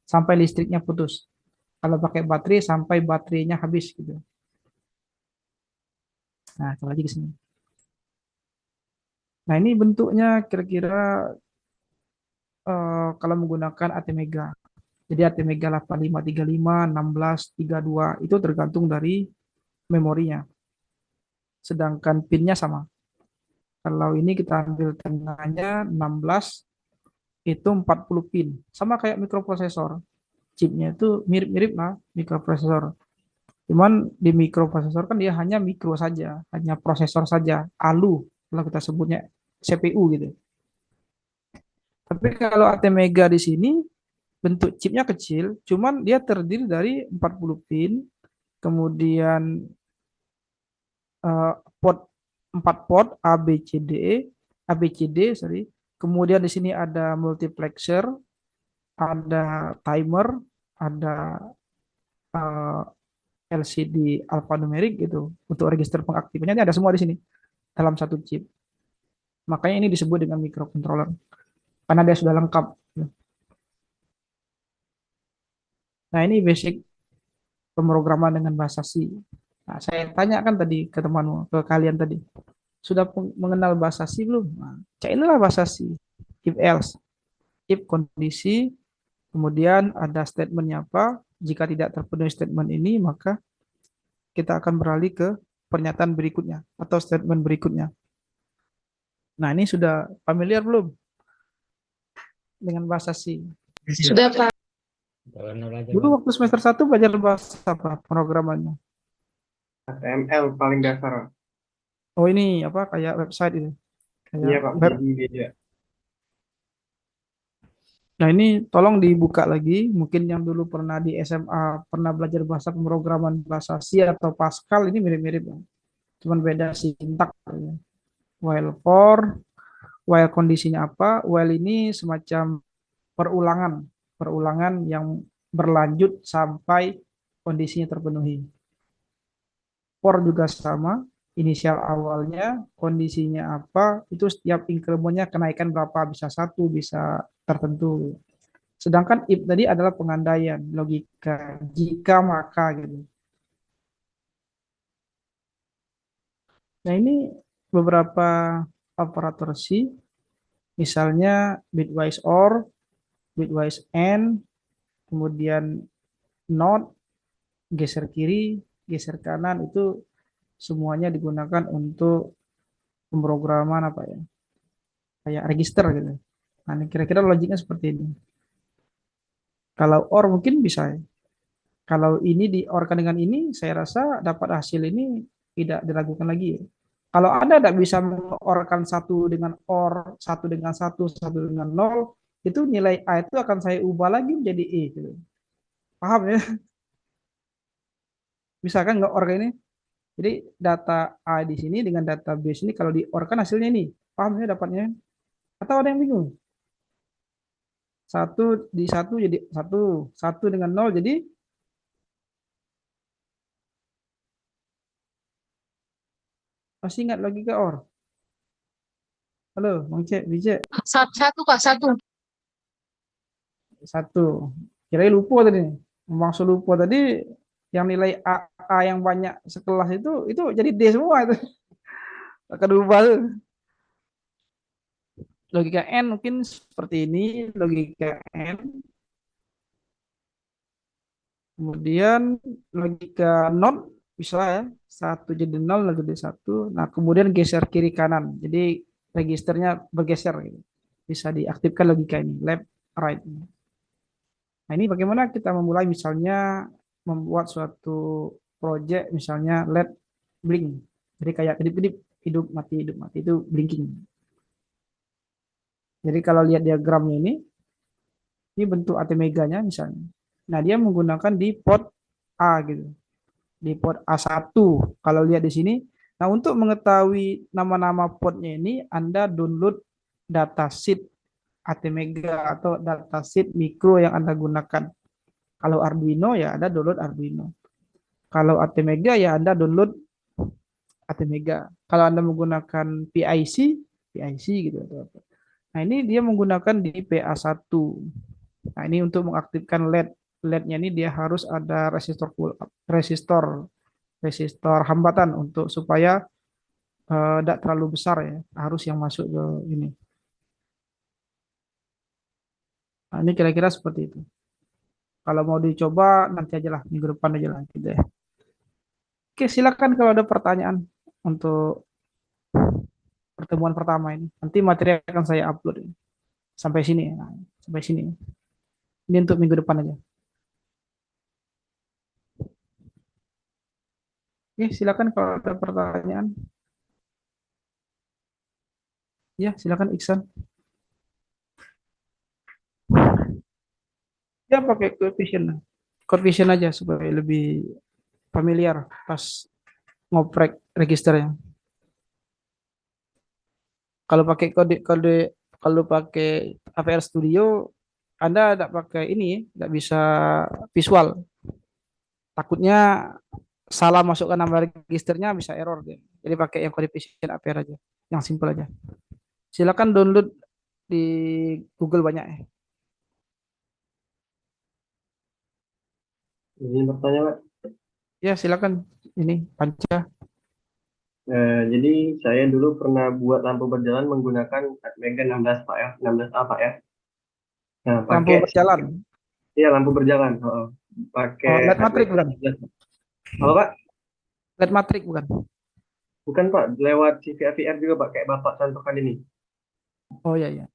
sampai listriknya putus. Kalau pakai baterai sampai baterainya habis gitu. Nah, kalau lagi di sini. Nah, ini bentuknya kira-kira kalau menggunakan ATmega. Jadi ATmega 8535, 1632 itu tergantung dari memorinya. Sedangkan pinnya sama. Kalau ini kita ambil tengahnya 16, itu 40 pin. Sama kayak mikroprosesor. Chipnya itu mirip-mirip lah mikroprosesor. Cuman di mikroprosesor kan dia hanya mikro saja, hanya prosesor saja, ALU kalau kita sebutnya CPU gitu. Tapi kalau ATmega di sini bentuk chipnya kecil, cuman dia terdiri dari 40 pin, kemudian eh, port 4 port A B C D, A B C D sorry. Kemudian di sini ada multiplexer, ada timer, ada eh, LCD alphanumeric gitu untuk register pengaktifnya. Ini ada semua di sini dalam satu chip. Makanya ini disebut dengan microcontroller karena dia sudah lengkap. Nah, ini basic pemrograman dengan bahasa C. Nah, saya tanyakan tadi ke temanmu, ke kalian tadi, sudah mengenal bahasa C belum? Nah, cek inilah bahasa C. If else, if kondisi, kemudian ada statementnya apa. Jika tidak terpenuhi statement ini, maka kita akan beralih ke pernyataan berikutnya atau statement berikutnya. Nah, ini sudah familiar belum dengan bahasa C? Sudah, Pak. Jangan nol aja, Dulu Bang. waktu semester 1 belajar bahasa apa pemrogramannya? HTML paling dasar. Oh, ini apa kayak website itu, kayak Iya Pak, web. jadi beda. Nah, ini tolong dibuka lagi. Mungkin yang dulu pernah di SMA pernah belajar bahasa pemrograman bahasa C atau Pascal ini mirip-mirip, ya. Cuman beda sintak, ya. While for, while kondisinya apa? While ini semacam perulangan, perulangan yang berlanjut sampai kondisinya terpenuhi. For juga sama, inisial awalnya, kondisinya apa, itu setiap inkrementnya kenaikan berapa, bisa satu, bisa tertentu. Sedangkan if tadi adalah pengandaian, logika, jika maka gitu. Nah, ini beberapa operator C, misalnya bitwise OR, bitwise AND, kemudian NOT, geser kiri, geser kanan, itu semuanya digunakan untuk pemrograman apa ya, kayak register gitu. Nah, ini kira-kira logiknya seperti ini. Kalau OR mungkin bisa ya. Kalau ini di-OR-kan dengan ini, saya rasa dapat hasil ini tidak diragukan lagi, ya. Kalau Anda tidak bisa mengorkan satu dengan OR, satu dengan satu, satu dengan nol, itu nilai A itu akan saya ubah lagi menjadi E. Gitu. Paham ya? Bisa kan nggak OR kayak ini? Jadi data A di sini dengan data B sini kalau di-OR kan hasilnya ini. Paham ya dapatnya? Atau ada yang bingung? Satu di satu jadi satu, satu dengan nol jadi Masih ingat logika OR? Halo, Bang Cek, Bijak. Satu, Kak, satu. Satu. Kirain lupa tadi. Maksud lupa tadi yang nilai A yang banyak sekelas itu jadi D semua itu. Akan berubah tuh. Logika N mungkin seperti ini, logika N. Kemudian logika not bisa ya, satu jadi nol, nol jadi satu. Nah, kemudian geser kiri kanan. Jadi registernya bergeser gitu. Bisa diaktifkan logika ini, left, right. Nah, ini bagaimana kita memulai misalnya membuat suatu project misalnya LED blink. Jadi kayak kedip-kedip hidup mati itu blinking. Jadi kalau lihat diagramnya ini bentuk ATmega-nya misalnya. Nah, dia menggunakan di port A gitu. Di port A1 kalau lihat di sini. Nah, untuk mengetahui nama-nama portnya ini Anda download datasheet ATmega atau datasheet mikro yang Anda gunakan. Kalau Arduino ya Anda download Arduino. Kalau ATmega ya Anda download ATmega. Kalau Anda menggunakan PIC gitu. Nah, ini dia menggunakan di PA1. Nah, ini untuk mengaktifkan LED. LED-nya ini dia harus ada resistor resistor hambatan untuk supaya tidak terlalu besar ya, arus yang masuk ke ini. Nah, ini kira-kira seperti itu. Kalau mau dicoba nanti aja lah, minggu depan aja lah gitu ya. Oke, silakan kalau ada pertanyaan untuk pertemuan pertama ini. Nanti materi akan saya upload ini. Sampai sini. Nah, sampai sini. Ini untuk minggu depan aja. Oke, silakan kalau ada pertanyaan. Ya, silakan Iksan. Ya, pakai coefficient. Coefficient aja supaya lebih familiar pas ngoprek registernya. Kalau pakai kode kalau pakai AVR Studio Anda tidak pakai ini, tidak bisa visual. Takutnya salah masukkan nama registernya bisa error deh. Jadi pakai yang coefficient AVR aja, yang simple aja. Silakan download di Google banyak ya. Ini bertanya, Pak. Ya, silakan ini Panca. Jadi saya dulu pernah buat lampu berjalan menggunakan Mega 16 Pak ya, 16A Pak ya. Nah, Lampu pakai berjalan. iya lampu berjalan. Pakai Oh, LED matrix bukan? 16. Apa Pak? LED matrix bukan? Bukan Pak, lewat CVR juga Pak, kayak Bapak contohkan ini. Oh iya iya.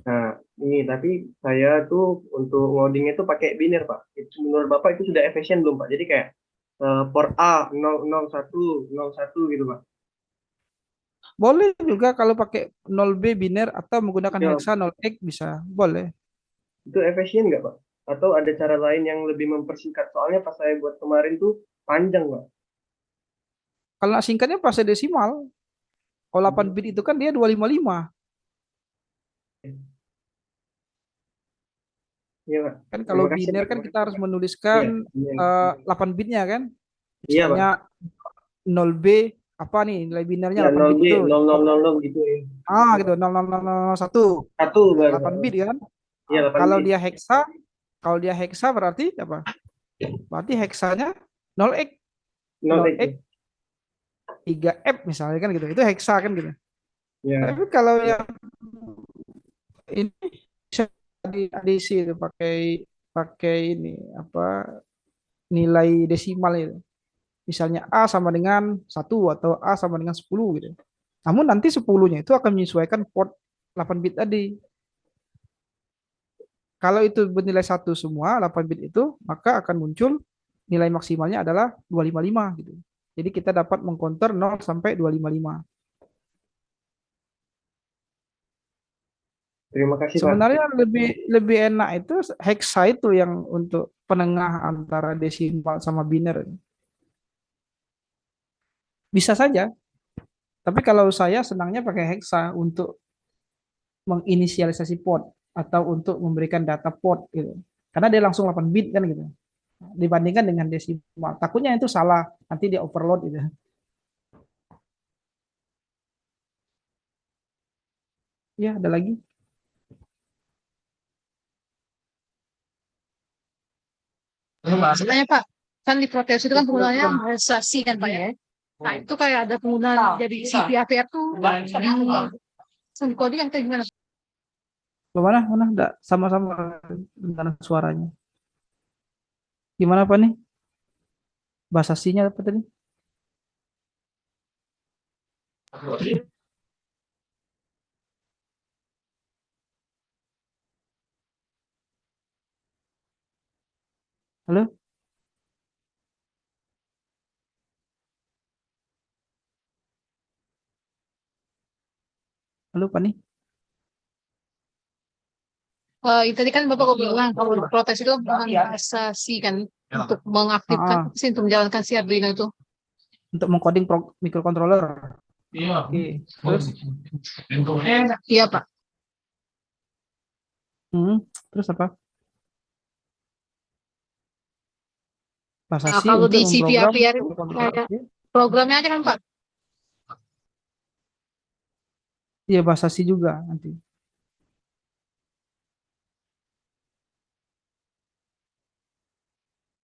Nah, ini tapi saya tuh untuk ngodingnya tuh pakai biner Pak. Itu menurut Bapak itu sudah efisien belum Pak? Jadi kayak port A 001 gitu Pak. Boleh juga kalau pakai 0B biner atau menggunakan Ya, hexa 0x bisa. Boleh. itu efisien nggak Pak? Atau ada cara lain yang lebih mempersingkat? Soalnya pas saya buat kemarin tuh panjang Pak. Kalau singkatnya pas desimal. Kalau 8 bit itu kan dia 255. Iya Pak. Kan kalau Terima kasih biner Pak. kan kita harus Iya, menuliskan iya, 8 bitnya kan. iya Pak. Misalnya 0B apa nih nilai binernya Ya 8 0 bit B itu. 0000 gitu ya. Gitu 0001. Satu baru. 8 bit kan. Iya 8 Kalau bit. dia hexa, berarti apa? Berarti hexanya 0x, 0 itu. 0x 3F misalnya kan gitu. Itu hexa kan gitu. Ya. Tapi kalau yang ini bisa diadisi itu pakai pakai ini apa nilai desimal itu. Misalnya A sama dengan 1 atau A sama dengan 10 gitu. Namun nanti 10-nya itu akan menyesuaikan port 8 bit tadi. Kalau itu bernilai 1 semua 8 bit itu, maka akan muncul nilai maksimalnya adalah 255 gitu. Jadi kita dapat mengcounter 0 sampai 255. Terima kasih Pak. Sebenarnya lebih lebih enak itu hexa itu yang untuk penengah antara desimal sama biner. Bisa saja, tapi kalau saya senangnya pakai hexa untuk menginisialisasi port atau untuk memberikan data port gitu. Karena dia langsung 8 bit kan gitu. Dibandingkan dengan desimal. Takutnya itu salah, nanti dia overload gitu. Ya, ada lagi. Sebenarnya Pak, kan di Proteus itu kan penggunaannya bahasa C kan Pak ya. Nah itu kayak ada penggunaan jadi CPAPR tuh di coding yang kayak gimana? Bagaimana? Mana? Enggak sama-sama dengan suaranya. Gimana Pak nih? Bahasa C-nya apa tadi? Halo? Halo Pak nih? Itu tadi kan Bapak bilang kalau di Proteus itu penggunaan bahasa C kan untuk mengaktifkan Ah, untuk menjalankan si Arduino itu. untuk mengcoding microcontroller. Oke. Terus? Iya Pak. Hmm, terus apa? Bahasa Nah C kalau untuk di memprogram CPAPR itu microcontroller. kayak Oke. programnya aja kan Pak. Iya, bahasa C juga nanti.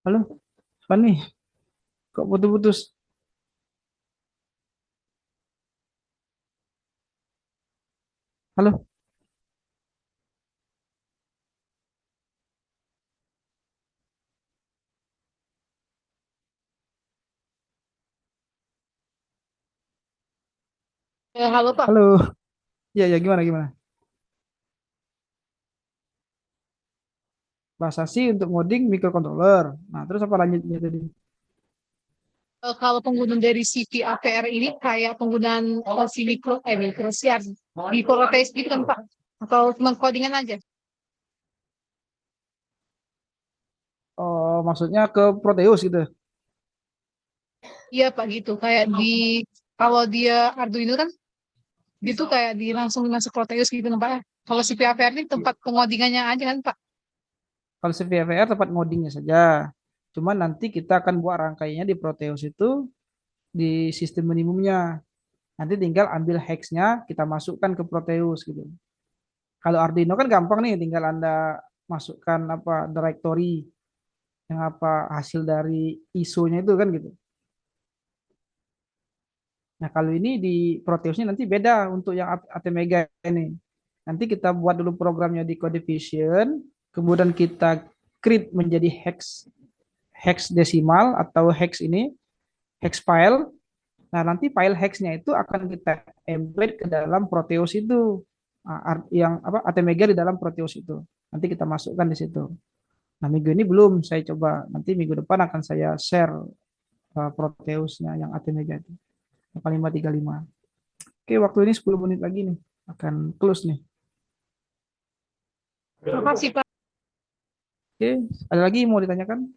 Halo? Pak nih? Kok putus-putus? Halo? Halo Pak. Halo? Iya, ya gimana gimana? Bahasa C untuk ngoding microcontroller. Nah, terus apa lanjutnya tadi? Kalau penggunaan dari CPAPR ini kayak penggunaan si mikro siar di Proteus gitu kan Pak? Atau cuma codingan aja? Oh, maksudnya ke Proteus gitu. Iya Pak gitu. Kayak di kalau dia Arduino kan gitu kayak di langsung masuk Proteus gitu kan Pak. Kalau CPAPR ini tempat pengodingannya aja kan Pak? Kalau si VFR tempat ngodingnya saja. Cuman nanti kita akan buat rangkainya di Proteus itu di sistem minimumnya. Nanti tinggal ambil hex-nya, kita masukkan ke Proteus gitu. Kalau Arduino kan gampang nih, tinggal Anda masukkan apa directory yang apa hasil dari ISO-nya itu kan gitu. Nah, kalau ini di Proteusnya nanti beda untuk yang ATmega ini. Nanti kita buat dulu programnya di Codevision, kemudian kita create menjadi hex hex desimal atau hex ini, hex file. Nah, nanti file hexnya itu akan kita embed ke dalam Proteus itu. Nah, yang apa ATmega di dalam Proteus itu. Nanti kita masukkan di situ. Nah, minggu ini belum saya coba. Nanti minggu depan akan saya share Proteusnya yang ATmega itu. 4535. Oke, waktu ini 10 menit lagi nih. Akan close nih. Terima kasih Pak. Oke, ada lagi yang mau ditanyakan?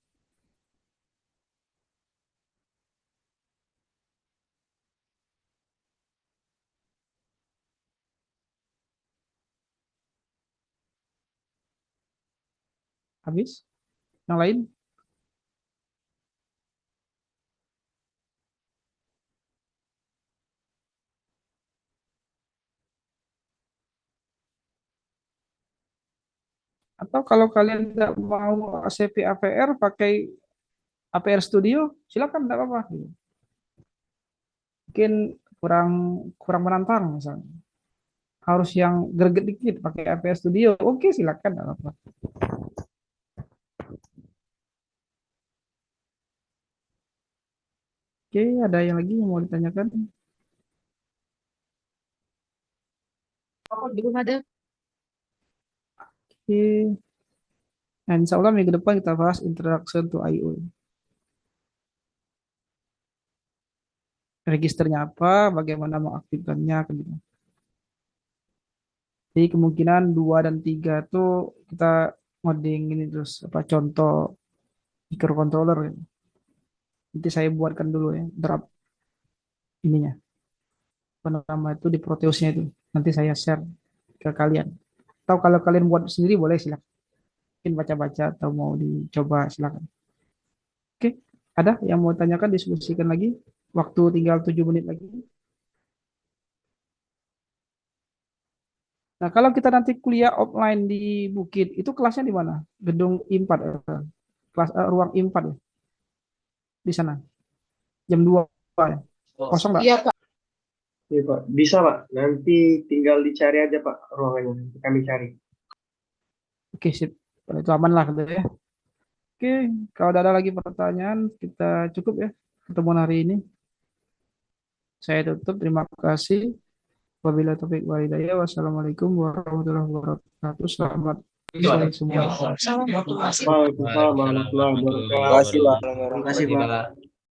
Habis? Yang lain? Atau kalau kalian tidak mau ACP APR pakai APR Studio, silakan tidak apa-apa. Mungkin kurang kurang menantang misalnya. Harus yang greget dikit pakai APR Studio. Oke, silakan tidak apa-apa. Oke, ada yang lagi yang mau ditanyakan? Belum ada. Oke. Nah, insya Allah minggu depan kita bahas introduction to I/O. Registernya apa, bagaimana mengaktifkannya, gitu. Jadi kemungkinan 2 dan 3 tuh kita ngoding ini terus apa contoh microcontroller gitu. Nanti saya buatkan dulu ya draft ininya. Apa nama itu di Proteusnya itu. Nanti saya share ke kalian. Atau kalau kalian buat sendiri boleh silakan. Mungkin baca-baca atau mau dicoba silakan. Oke, ada yang mau tanyakan diskusikan lagi? Waktu tinggal 7 menit lagi. Nah, kalau kita nanti kuliah offline di Bukit, itu kelasnya di mana? Gedung I4, kelas ruang I4 ya, di sana. Jam 2 ya. Kosong nggak? Iya, Pak. Iya Pak, bisa Pak. Nanti tinggal dicari aja Pak ruangannya. Nanti kami cari. Oke, sip. Kalau itu aman lah gitu ya. Oke, kalau ada lagi pertanyaan, kita cukup ya pertemuan hari ini. Saya tutup. Terima kasih. Wabillahi taufiq wal hidayah. Wassalamualaikum warahmatullahi wabarakatuh. Selamat sore semua. Sama. Waalaikumsalam warahmatullahi wabarakatuh. Terima kasih, Pak. Terima kasih Pak.